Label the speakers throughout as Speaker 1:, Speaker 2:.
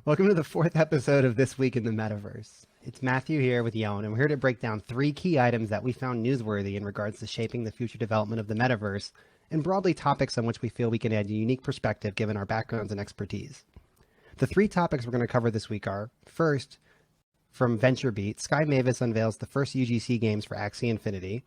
Speaker 1: Welcome to the fourth episode of This Week in the Metaverse. It's Matthew here with Yon, and we're here to break down three key items that we found newsworthy in regards to shaping the future development of the Metaverse, and broadly topics on which we feel we can add a unique perspective given our backgrounds and expertise. The three topics we're going to cover this week are, first, from VentureBeat, Sky Mavis unveils the first UGC games for Axie Infinity.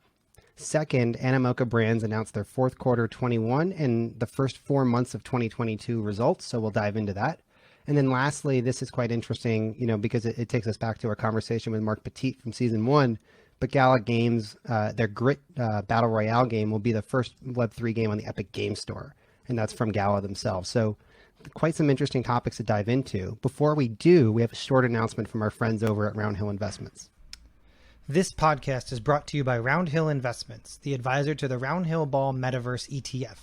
Speaker 1: Second, Animoca Brands announced their fourth quarter 21 and the first 4 months of 2022 results, so we'll dive into that. And then lastly, this is quite interesting, because it takes us back to our conversation with Mark Petit from season 1, but Gala Games, their Grit Battle Royale game will be the first Web3 game on the Epic Game Store, and that's from Gala themselves. So quite some interesting topics to dive into. Before we do, we have a short announcement from our friends over at Roundhill Investments.
Speaker 2: This podcast is brought to you by Roundhill Investments, the advisor to the Roundhill Ball Metaverse ETF.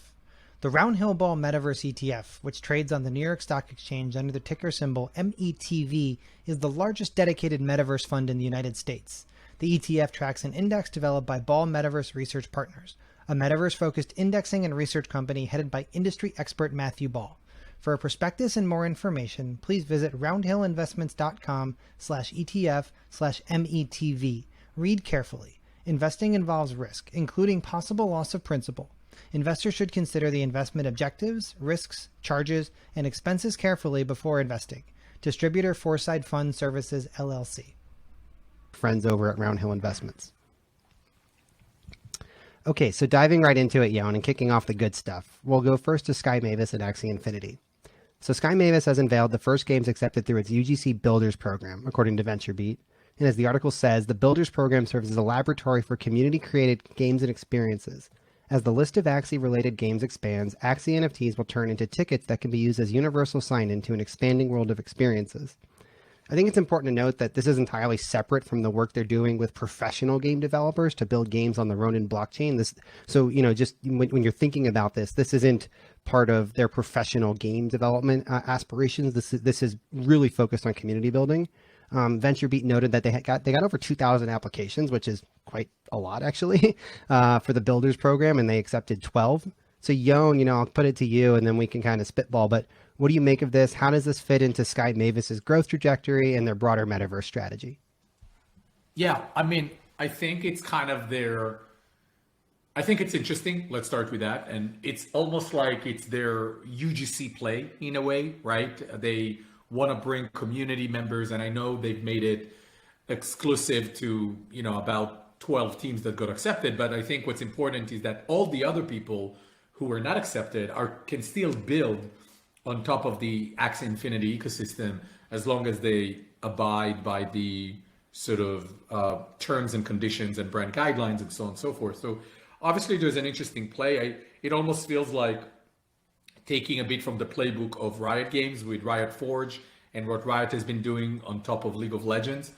Speaker 2: The Roundhill Ball Metaverse ETF, which trades on the New York Stock Exchange under the ticker symbol METV, is the largest dedicated metaverse fund in the United States. The ETF tracks an index developed by Ball Metaverse Research Partners, a metaverse-focused indexing and research company headed by industry expert Matthew Ball. For a prospectus and more information, please visit roundhillinvestments.com/ETF/METV. Read carefully. Investing involves risk, including possible loss of principal. Investors should consider the investment objectives, risks, charges, and expenses carefully before investing. Distributor Foreside Fund Services, LLC.
Speaker 1: Friends over at Roundhill Investments. Okay, so diving right into it, Yon, and kicking off the good stuff. We'll go first to Sky Mavis and Axie Infinity. So Sky Mavis has unveiled the first games accepted through its UGC Builders program, according to VentureBeat. And as the article says, the Builders program serves as a laboratory for community-created games and experiences. As the list of Axie-related games expands, Axie NFTs will turn into tickets that can be used as universal sign-in to an expanding world of experiences. I think it's important to note that this is entirely separate from the work they're doing with professional game developers to build games on the Ronin blockchain. Just when you're thinking about this, this isn't part of their professional game development aspirations. This is really focused on community building. VentureBeat noted that they got over 2,000 applications, which is quite a lot actually, for the Builders program, and they accepted 12. So Yon, I'll put it to you, and then we can kind of spitball. But what do you make of this? How does this fit into Sky Mavis's growth trajectory and their broader metaverse strategy?
Speaker 3: Yeah, I think it's kind of I think it's interesting. Let's start with that. And it's almost like it's their UGC play in a way, right? They want to bring community members, and I know they've made it exclusive to, about 12 teams that got accepted. But I think what's important is that all the other people who were not accepted can still build on top of the Axie Infinity ecosystem as long as they abide by the sort of terms and conditions and brand guidelines and so on and so forth. So obviously there's an interesting play. It almost feels like taking a bit from the playbook of Riot Games with Riot Forge and what Riot has been doing on top of League of Legends.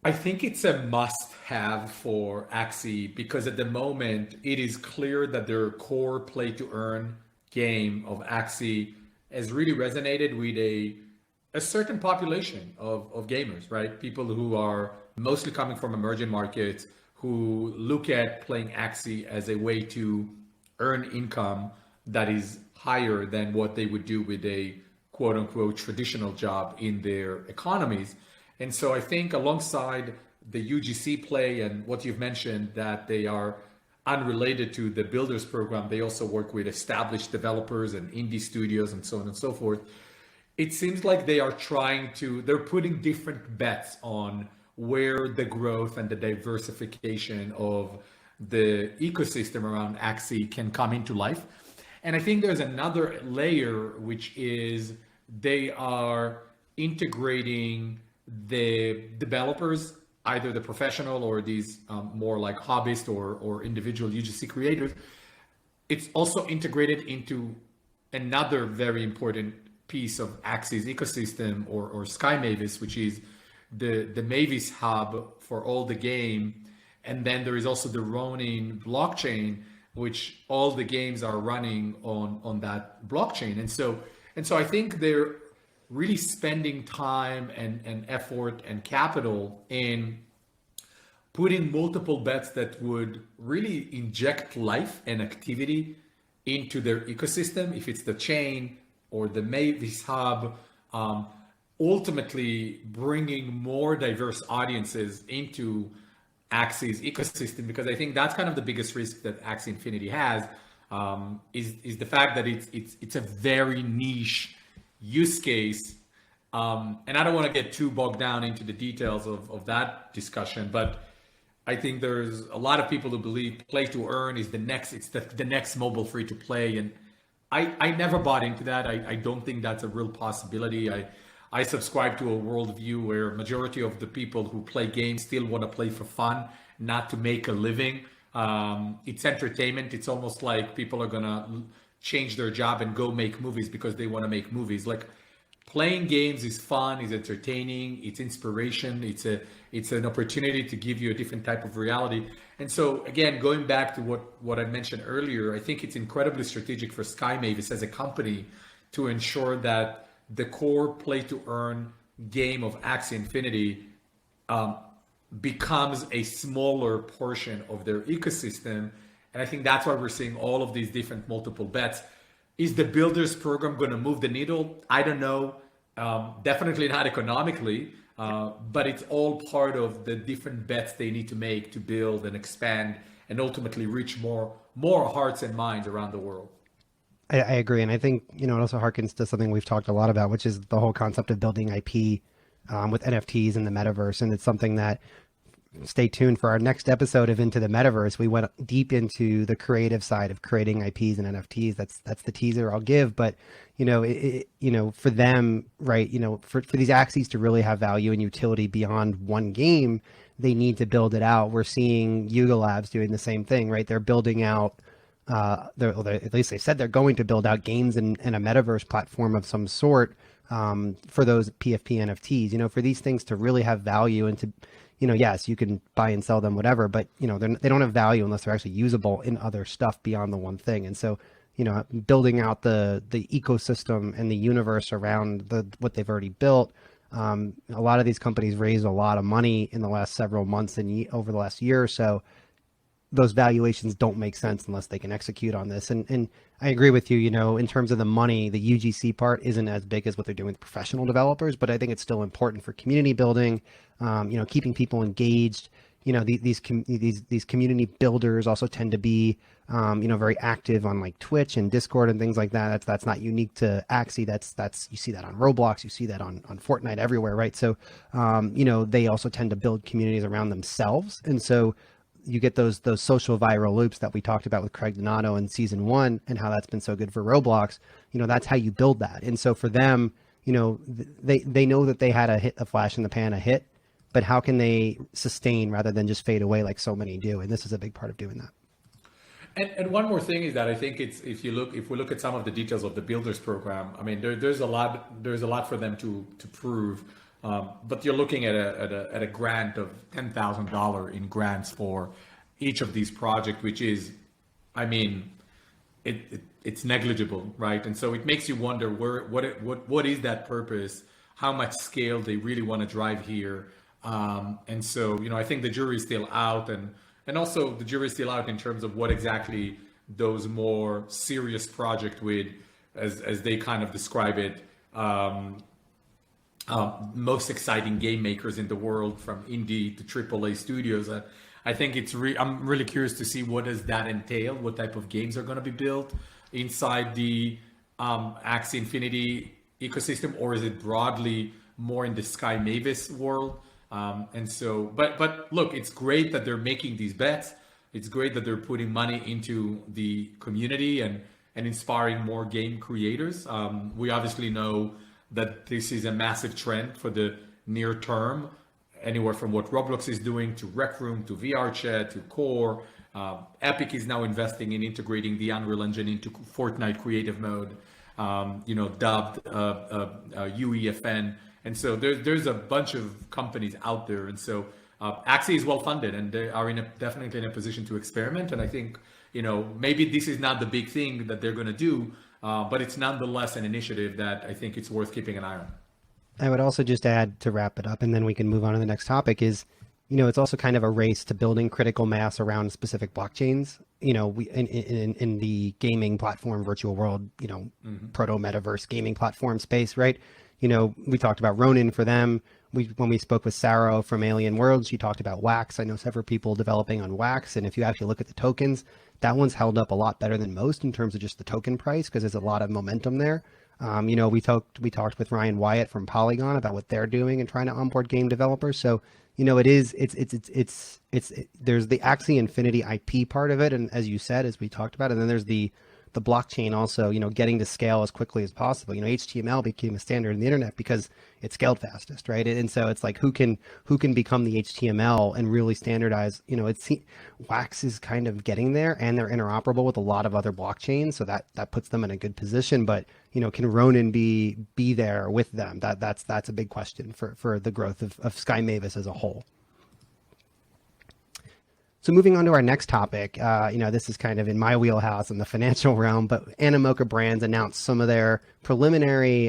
Speaker 3: I think it's a must-have for Axie because at the moment it is clear that their core play-to-earn game of Axie has really resonated with a certain population of gamers, right? People who are mostly coming from emerging markets, who look at playing Axie as a way to earn income that is higher than what they would do with a quote unquote traditional job in their economies. And so I think alongside the UGC play and what you've mentioned, that they are unrelated to the Builders program, they also work with established developers and indie studios and so on and so forth. It seems like they're putting different bets on where the growth and the diversification of the ecosystem around Axie can come into life. And I think there's another layer, which is they are integrating the developers, either the professional or these more like hobbyist or individual UGC creators. It's also integrated into another very important piece of Axie's ecosystem or Sky Mavis, which is the Mavis hub for all the game. And then there is also the Ronin blockchain, which all the games are running on that blockchain. And so I think they're really spending time and effort and capital in putting multiple bets that would really inject life and activity into their ecosystem. If it's the chain or the Mavis hub, ultimately bringing more diverse audiences into Axie's ecosystem, because I think that's kind of the biggest risk that Axie Infinity has, is the fact that it's a very niche use case. And I don't want to get too bogged down into the details of that discussion, but I think there's a lot of people who believe play to earn is the next mobile free to play. And I never bought into that. I don't think that's a real possibility. I subscribe to a worldview where majority of the people who play games still want to play for fun, not to make a living. It's entertainment. It's almost like people are going to change their job and go make movies because they want to make movies. Like, playing games is fun, is entertaining, it's inspiration, it's an opportunity to give you a different type of reality. And so again, going back to what I mentioned earlier, I think it's incredibly strategic for Sky Mavis as a company to ensure that the core play to earn game of Axie Infinity becomes a smaller portion of their ecosystem. And I think that's why we're seeing all of these different multiple bets. Is the Builders program going to move the needle? I don't know. Definitely not economically, but it's all part of the different bets they need to make to build and expand and ultimately reach more hearts and minds around the world.
Speaker 1: I agree. And I think, it also harkens to something we've talked a lot about, which is the whole concept of building IP with NFTs in the metaverse. And it's something that, stay tuned for our next episode of Into the Metaverse. We went deep into the creative side of creating IPs and NFTs. That's the teaser I'll give. But for them, right? For these Axies to really have value and utility beyond one game, they need to build it out. We're seeing Yuga Labs doing the same thing, right? They're building out. At least they said they're going to build out games and a metaverse platform of some sort for those PFP NFTs. For these things to really have value and to yes, you can buy and sell them, whatever, but they don't have value unless they're actually usable in other stuff beyond the one thing. And so, building out the ecosystem and the universe around what they've already built. A lot of these companies raised a lot of money in the last several months and over the last year or so. Those valuations don't make sense unless they can execute on this. And I agree with you, in terms of the money, the UGC part isn't as big as what they're doing with professional developers, but I think it's still important for community building, keeping people engaged. These community builders also tend to be, very active on like Twitch and Discord and things like that. That's not unique to Axie. That's you see that on Roblox, you see that on Fortnite, everywhere, right? So, they also tend to build communities around themselves. And so you get those social viral loops that we talked about with Craig Donato in season 1 and how that's been so good for Roblox. That's how you build that. And so for them, they know that they had a flash in the pan, a hit, but how can they sustain rather than just fade away like so many do? And this is a big part of doing that.
Speaker 3: And one more thing is that I think it's, if we look at some of the details of the Builders program, I mean, there's a lot for them to prove. But you're looking at a grant of $10,000 in grants for each of these projects, which is, I mean, it's negligible, right? And so it makes you wonder what is that purpose? How much scale they really want to drive here? And so I think the jury is still out, and also the jury is still out in terms of what exactly those more serious projects with, as they kind of describe it. Most exciting game makers in the world, from indie to AAA studios. I think I'm really curious to see what does that entail, what type of games are going to be built inside the Axie Infinity ecosystem, or is it broadly more in the Sky Mavis world? And so, but look, it's great that they're making these bets. It's great that they're putting money into the community and inspiring more game creators. We obviously know that this is a massive trend for the near term, anywhere from what Roblox is doing to Rec Room to VR Chat to Core. Epic is now investing in integrating the Unreal Engine into Fortnite creative mode, dubbed UEFN. And so there's a bunch of companies out there. And so Axie is well funded, and they are definitely in a position to experiment. And I think, maybe this is not the big thing that they're going to do, but it's nonetheless an initiative that I think it's worth keeping an eye on.
Speaker 1: I would also just add, to wrap it up, and then we can move on to the next topic, is, it's also kind of a race to building critical mass around specific blockchains. We in the gaming platform, virtual world, proto metaverse gaming platform space, right? We talked about Ronin for them. When we spoke with Sarah from Alien Worlds, she talked about Wax. I know several people developing on Wax, and if you actually look at the tokens, that one's held up a lot better than most in terms of just the token price because there's a lot of momentum there. We talked with Ryan Wyatt from Polygon about what they're doing and trying to onboard game developers. So, there's the Axie Infinity IP part of it, and as you said, as we talked about, and then there's the blockchain also, getting to scale as quickly as possible. HTML became a standard in the internet because it scaled fastest, right? And so it's like who can become the HTML and really standardize. Wax is kind of getting there, and they're interoperable with a lot of other blockchains, so that puts them in a good position. But can Ronin be there with them? That's a big question for the growth of Sky Mavis as a whole. So moving on to our next topic, this is kind of in my wheelhouse in the financial realm, but Animoca Brands announced some of their preliminary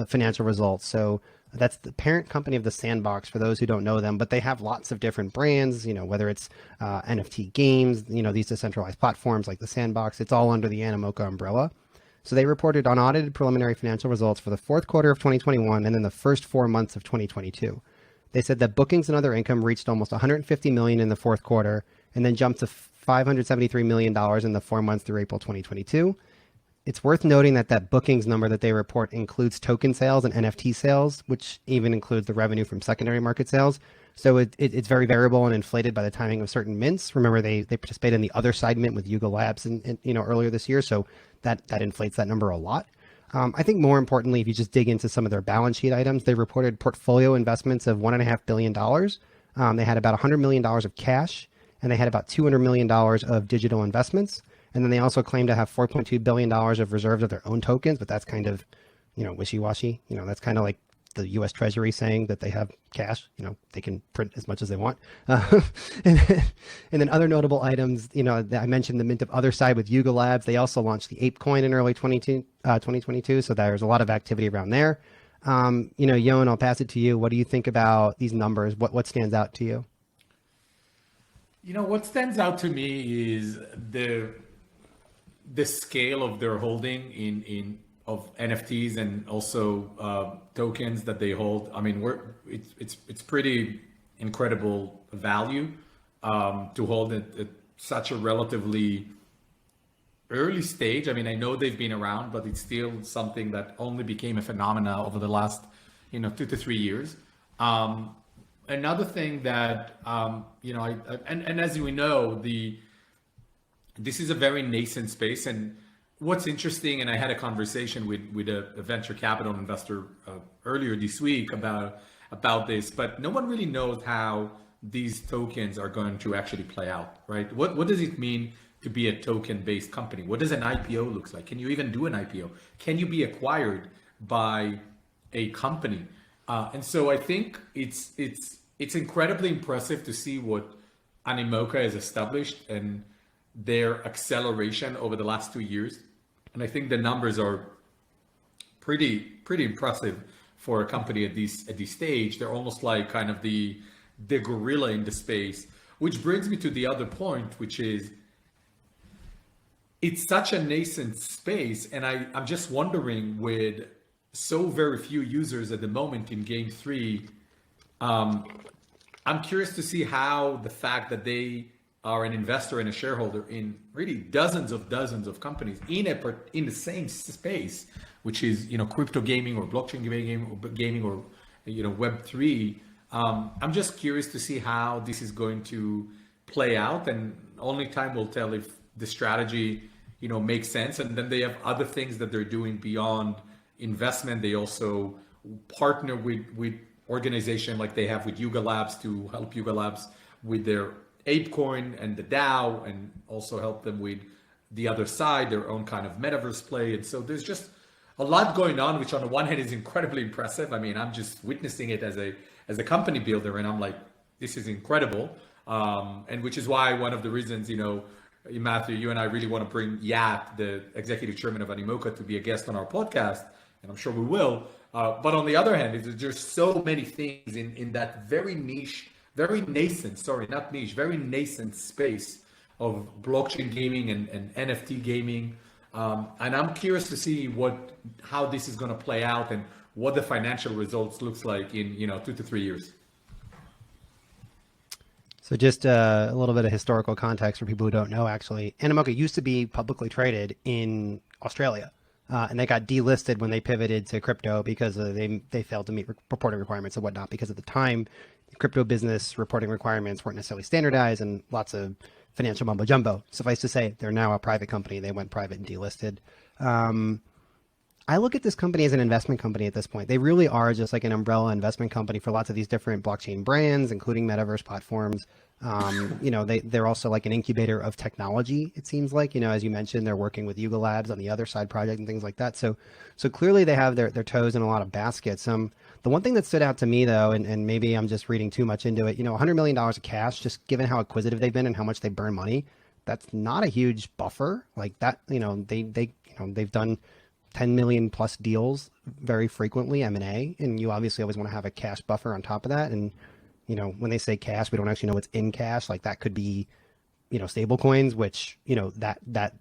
Speaker 1: financial results. So that's the parent company of the Sandbox, for those who don't know them, but they have lots of different brands, whether it's NFT games, these decentralized platforms like the Sandbox, it's all under the Animoca umbrella. So they reported unaudited preliminary financial results for the fourth quarter of 2021 and then the first 4 months of 2022. They said that bookings and other income reached almost $150 million in the fourth quarter and then jumped to $573 million in the 4 months through April 2022. It's worth noting that bookings number that they report includes token sales and NFT sales, which even includes the revenue from secondary market sales. So it's very variable and inflated by the timing of certain mints. Remember, they participated in the other side mint with Yuga Labs earlier this year, so that inflates that number a lot. I think more importantly, if you just dig into some of their balance sheet items, they reported portfolio investments of $1.5 billion. They had about $100 million of cash, and they had about $200 million of digital investments. And then they also claim to have $4.2 billion of reserves of their own tokens, but that's kind of, wishy-washy. That's kind of like the U.S. Treasury saying that they have cash. They can print as much as they want. And then other notable items, I mentioned the mint of other side with Yuga Labs. They also launched the Ape coin in early 2022. So there's a lot of activity around there. Yoan, I'll pass it to you. What do you think about these numbers? What stands out to you?
Speaker 3: What stands out to me is the scale of their holding of NFTs and also tokens that they hold. I mean, it's pretty incredible value to hold at such a relatively early stage. I mean, I know they've been around, but it's still something that only became a phenomena over the last 2 to 3 years. Another thing that and as we know, this is a very nascent space. And what's interesting, and I had a conversation with a venture capital investor earlier this week about this, but no one really knows how these tokens are going to actually play out, right? What does it mean to be a token-based company? What does an IPO look like? Can you even do an IPO? Can you be acquired by a company? And so I think it's incredibly impressive to see what Animoca has established and their acceleration over the last 2 years. And I think the numbers are pretty impressive for a company at this stage. They're almost like kind of the gorilla in the space, which brings me to the other point, which is it's such a nascent space. And I'm just wondering, with so very few users at the moment in Game 3, I'm curious to see how the fact that they are an investor and a shareholder in really dozens of companies in the same space, which is crypto gaming or blockchain gaming or Web3. I'm just curious to see how this is going to play out, and only time will tell if the strategy makes sense. And then they have other things that they're doing beyond investment. They also partner with organization like they have with Yuga Labs to help Yuga Labs with their Ape coin and the DAO, and also help them with the other side, their own kind of metaverse play. And so there's just a lot going on, which on the one hand is incredibly impressive. I mean, I'm just witnessing it as a company builder, and I'm like, this is incredible. And which is why one of the reasons, Matthew, you and I really want to bring Yat, the executive chairman of Animoca, to be a guest on our podcast, and I'm sure we will. But on the other hand, there's so many things in that very niche, very nascent space of blockchain gaming and NFT gaming. And I'm curious to see how this is going to play out and what the financial results looks like in 2 to 3 years.
Speaker 1: So just a little bit of historical context for people who don't know, actually. Animoca used to be publicly traded in Australia, and they got delisted when they pivoted to crypto because they failed to meet reporting requirements and whatnot, because at the time, crypto business reporting requirements weren't necessarily standardized and lots of financial mumbo jumbo. Suffice to say, they're now a private company. They went private and delisted. I look at this company as an investment company at this point. They really are just like an umbrella investment company for lots of these different blockchain brands, including Metaverse platforms. They're also like an incubator of technology, it seems like. As you mentioned, they're working with Yuga Labs on the other side project and things like that. So clearly they have their toes in a lot of baskets. The one thing that stood out to me, though, and maybe I'm just reading too much into it, $100 million of cash, just given how acquisitive they've been and how much they burn money, that's not a huge buffer like that. They've done 10 million plus deals very frequently, M&A, and you obviously always want to have a cash buffer on top of that. And when they say cash, we don't actually know what's in cash. Like that could be stable coins, which that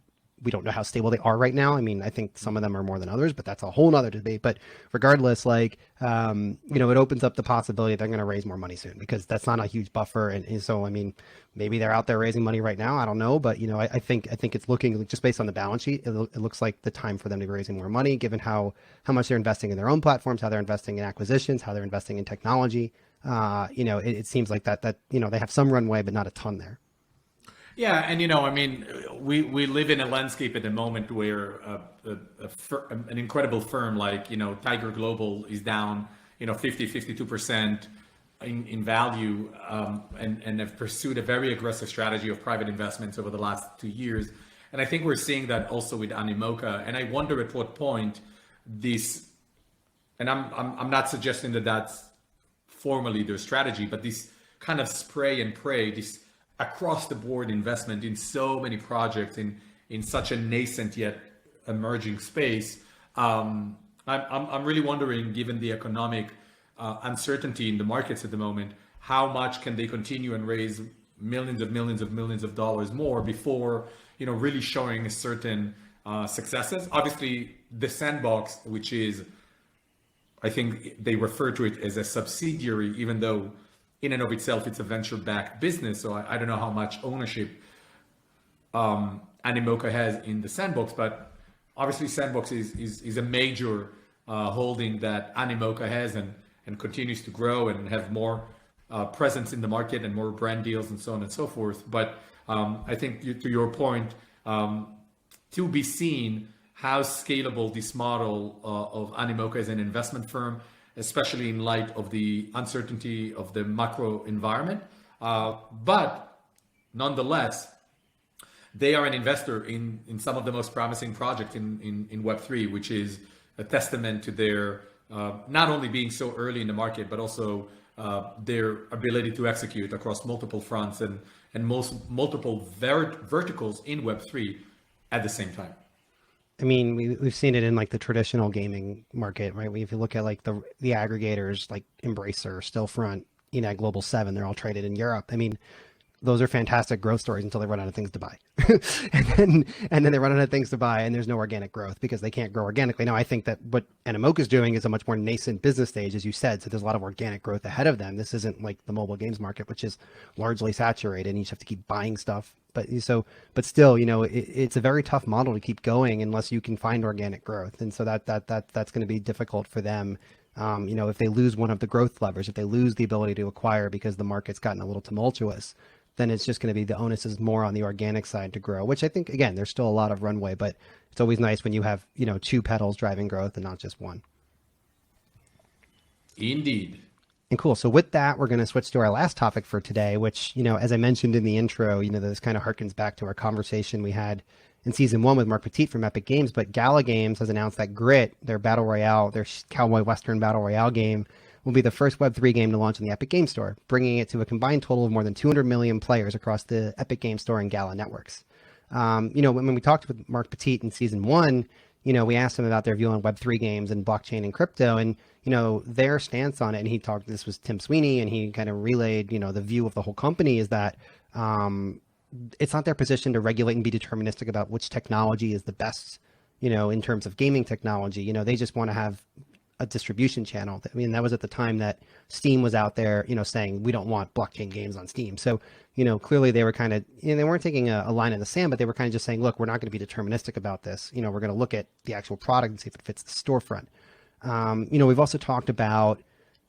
Speaker 1: we don't know how stable they are right now. I mean, I think some of them are more than others, but that's a whole nother debate. But regardless, it opens up the possibility they're going to raise more money soon, because that's not a huge buffer. And so, I mean, maybe they're out there raising money right now. I don't know. But, I think it's looking, just based on the balance sheet, it looks like the time for them to be raising more money, given how much they're investing in their own platforms, how they're investing in acquisitions, how they're investing in technology. It seems like that they have some runway, but not a ton there.
Speaker 3: Yeah, and we live in a landscape at the moment where an incredible firm like Tiger Global is down 52% in value, and have pursued a very aggressive strategy of private investments over the last 2 years. And I think we're seeing that also with Animoca. And I wonder at what point this, and I'm not suggesting that that's formally their strategy, but this kind of spray and pray, this across the board investment in so many projects in such a nascent yet emerging space. I'm really wondering, given the economic uncertainty in the markets at the moment, how much can they continue and raise millions of dollars more before really showing a certain successes. Obviously, the Sandbox, which is, I think they refer to it as a subsidiary, even though in and of itself, it's a venture-backed business, so I don't know how much ownership Animoca has in the Sandbox, but obviously Sandbox is a major holding that Animoca has and continues to grow and have more presence in the market and more brand deals and so on and so forth. But I think to your point, to be seen how scalable this model of Animoca as an investment firm, especially in light of the uncertainty of the macro environment. But nonetheless, they are an investor in some of the most promising projects in Web3, which is a testament to their not only being so early in the market, but also their ability to execute across multiple fronts and multiple verticals in Web3 at the same time.
Speaker 1: I mean, we've seen it in like the traditional gaming market, right? If you look at like the aggregators like Embracer, Stillfront, Enad Global 7, they're all traded in Europe. I mean, those are fantastic growth stories until they run out of things to buy. and then they run out of things to buy and there's no organic growth because they can't grow organically. Now, I think that what Animoca is doing is a much more nascent business stage, as you said. So there's a lot of organic growth ahead of them. This isn't like the mobile games market, which is largely saturated and you just have to keep buying stuff. But still, it's a very tough model to keep going unless you can find organic growth. And so that's going to be difficult for them. If they lose one of the growth levers, if they lose the ability to acquire because the market's gotten a little tumultuous, then it's just going to be the onus is more on the organic side to grow, which I think, again, there's still a lot of runway, but it's always nice when you have, two pedals driving growth and not just one.
Speaker 3: Indeed.
Speaker 1: And cool. So with that, we're going to switch to our last topic for today, which, as I mentioned in the intro, this kind of harkens back to our conversation we had in season 1 with Mark Petit from Epic Games, but Gala Games has announced that Grit, their battle royale, their cowboy western battle royale game, will be the first Web3 game to launch in the Epic Games Store, bringing it to a combined total of more than 200 million players across the Epic Games Store and Gala networks. When we talked with Mark Petit in season 1, we asked him about their view on Web3 games and blockchain and crypto and, their stance on it. And this was Tim Sweeney, and he kind of relayed, the view of the whole company is that it's not their position to regulate and be deterministic about which technology is the best, in terms of gaming technology. They just want to have a distribution channel. I mean, that was at the time that Steam was out there, saying we don't want blockchain games on Steam. So, clearly they were kind of, they weren't taking a line in the sand, but they were kind of just saying, look, we're not going to be deterministic about this. We're going to look at the actual product and see if it fits the storefront. We've also talked about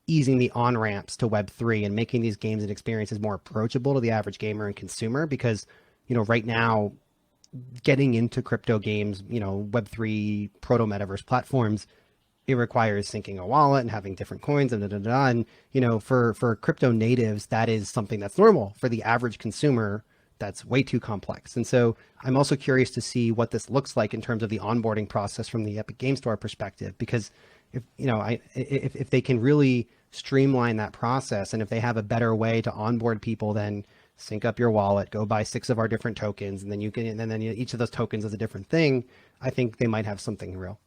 Speaker 1: easing the on-ramps to Web3 and making these games and experiences more approachable to the average gamer and consumer, because, right now, getting into crypto games, Web3 proto metaverse platforms, it requires syncing a wallet and having different coins and And, for crypto natives, that is something that's normal. For the average consumer, that's way too complex. And so I'm also curious to see what this looks like in terms of the onboarding process from the Epic Game Store perspective, because if they can really streamline that process, and if they have a better way to onboard people than sync up your wallet, go buy 6 of our different tokens, and then each of those tokens is a different thing, I think they might have something real.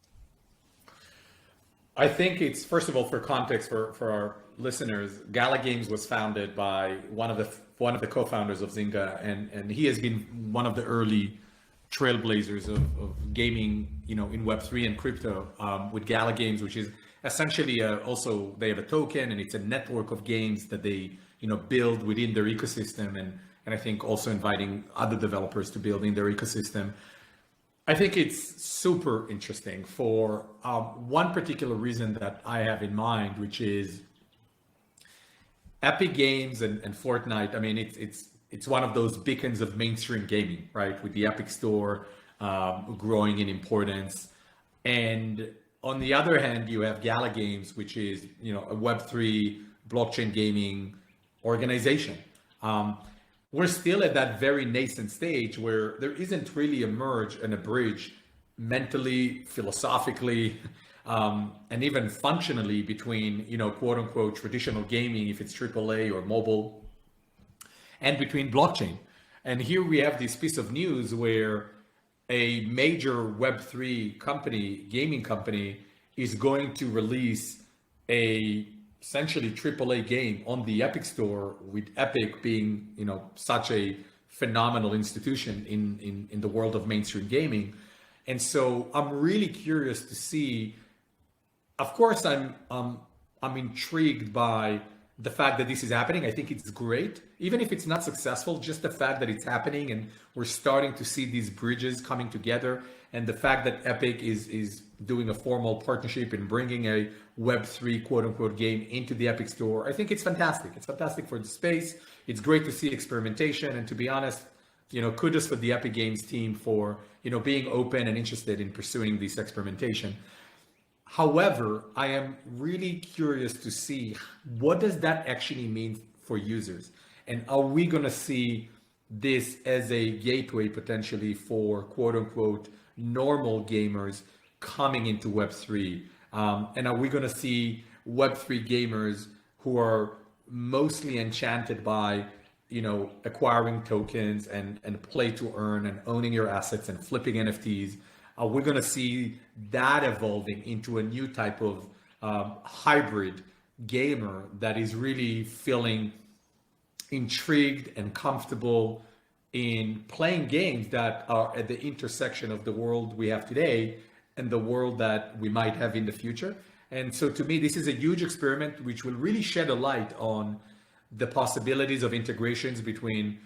Speaker 3: I think it's, first of all, for context for our listeners, Gala Games was founded by one of the co-founders of Zynga, and he has been one of the early trailblazers of gaming, in Web3 and crypto, with Gala Games, which is essentially also, they have a token, and it's a network of games that they build within their ecosystem, and I think also inviting other developers to build in their ecosystem. I think it's super interesting for one particular reason that I have in mind, which is Epic Games and Fortnite. I mean, it's one of those beacons of mainstream gaming, right? With the Epic Store growing in importance, and on the other hand, you have Gala Games, which is a Web3 blockchain gaming organization. We're still at that very nascent stage where there isn't really a merge and a bridge mentally, philosophically, and even functionally between, quote unquote, traditional gaming, if it's AAA or mobile, and between blockchain. And here we have this piece of news where a major Web3 company, gaming company, is going to release a essentially AAA game on the Epic Store, with Epic being, such a phenomenal institution in the world of mainstream gaming. And so I'm really curious to see. Of course, I'm intrigued by the fact that this is happening. I think it's great, even if it's not successful. Just the fact that it's happening, and we're starting to see these bridges coming together, and the fact that Epic is doing a formal partnership and bringing a Web3 quote unquote game into the Epic Store, I think it's fantastic. It's fantastic for the space. It's great to see experimentation, and to be honest, kudos for the Epic Games team for being open and interested in pursuing this experimentation. However, I am really curious to see, what does that actually mean for users, and are we going to see this as a gateway potentially for quote unquote normal gamers coming into Web3? And are we going to see Web3 gamers who are mostly enchanted by, acquiring tokens and play to earn and owning your assets and flipping NFTs? Are we going to see that evolving into a new type of hybrid gamer that is really feeling intrigued and comfortable in playing games that are at the intersection of the world we have today and the world that we might have in the future? And so to me, this is a huge experiment which will really shed a light on the possibilities of integrations between,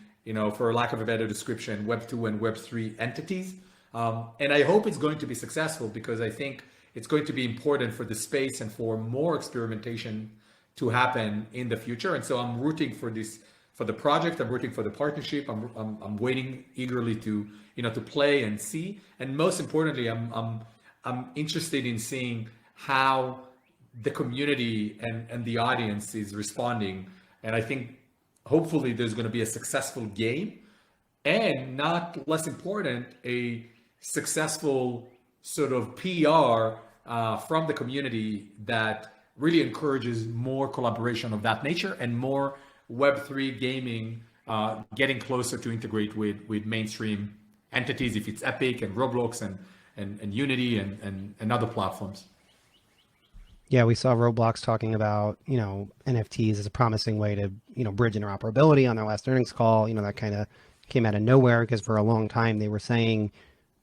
Speaker 3: for lack of a better description, Web 2 and Web 3 entities. And I hope it's going to be successful, because I think it's going to be important for the space and for more experimentation to happen in the future. And so I'm rooting for this, for the project. I'm rooting for the partnership. I'm waiting eagerly to, to play and see. And most importantly, I'm interested in seeing how the community and the audience is responding. And I think hopefully there's going to be a successful game, and not less important, a successful sort of PR from the community that really encourages more collaboration of that nature and more Web3 gaming getting closer to integrate with mainstream entities, if it's Epic and Roblox and Unity and other platforms.
Speaker 1: Yeah, we saw Roblox talking about, NFTs as a promising way to, bridge interoperability on their last earnings call. That kind of came out of nowhere, because for a long time they were saying,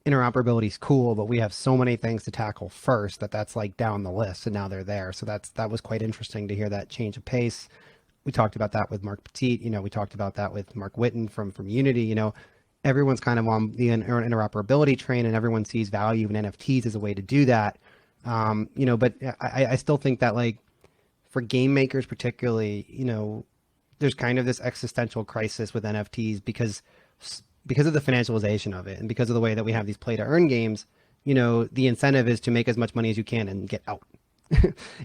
Speaker 1: interoperability is cool, but we have so many things to tackle first that's like down the list, and now they're there. So that was quite interesting to hear that change of pace. We talked about that with Mark Petit. We talked about that with Mark Witten from Unity. Everyone's kind of on the interoperability train, and everyone sees value in NFTs as a way to do that. But I still think that, like, for game makers particularly, there's kind of this existential crisis with NFTs because of the financialization of it, and because of the way that we have these play to earn games. The incentive is to make as much money as you can and get out.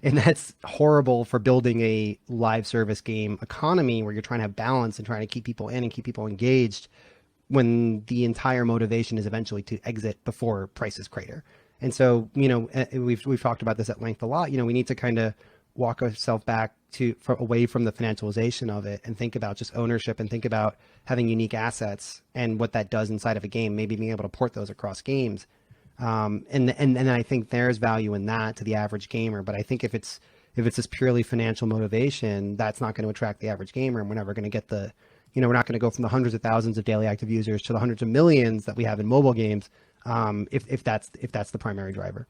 Speaker 1: And that's horrible for building a live service game economy where you're trying to have balance and trying to keep people in and keep people engaged, when the entire motivation is eventually to exit before prices crater. And so, we've talked about this at length a lot. We need to kind of walk ourselves back away from the financialization of it, and think about just ownership, and think about having unique assets and what that does inside of a game, maybe being able to port those across games. And I think there's value in that to the average gamer. But I think if it's this purely financial motivation, that's not going to attract the average gamer, and we're never going to get we're not going to go from the hundreds of thousands of daily active users to the hundreds of millions that we have in mobile games, if that's the primary driver.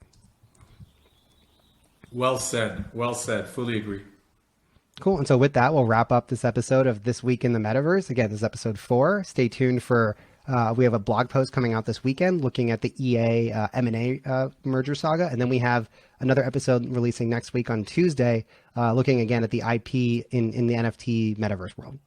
Speaker 3: Well said. Well said. Fully agree.
Speaker 1: Cool. And so with that, we'll wrap up this episode of This Week in the Metaverse. Again, this is episode 4. Stay tuned for, we have a blog post coming out this weekend looking at the EA M&A merger saga. And then we have another episode releasing next week on Tuesday, looking again at the IP in the NFT metaverse world.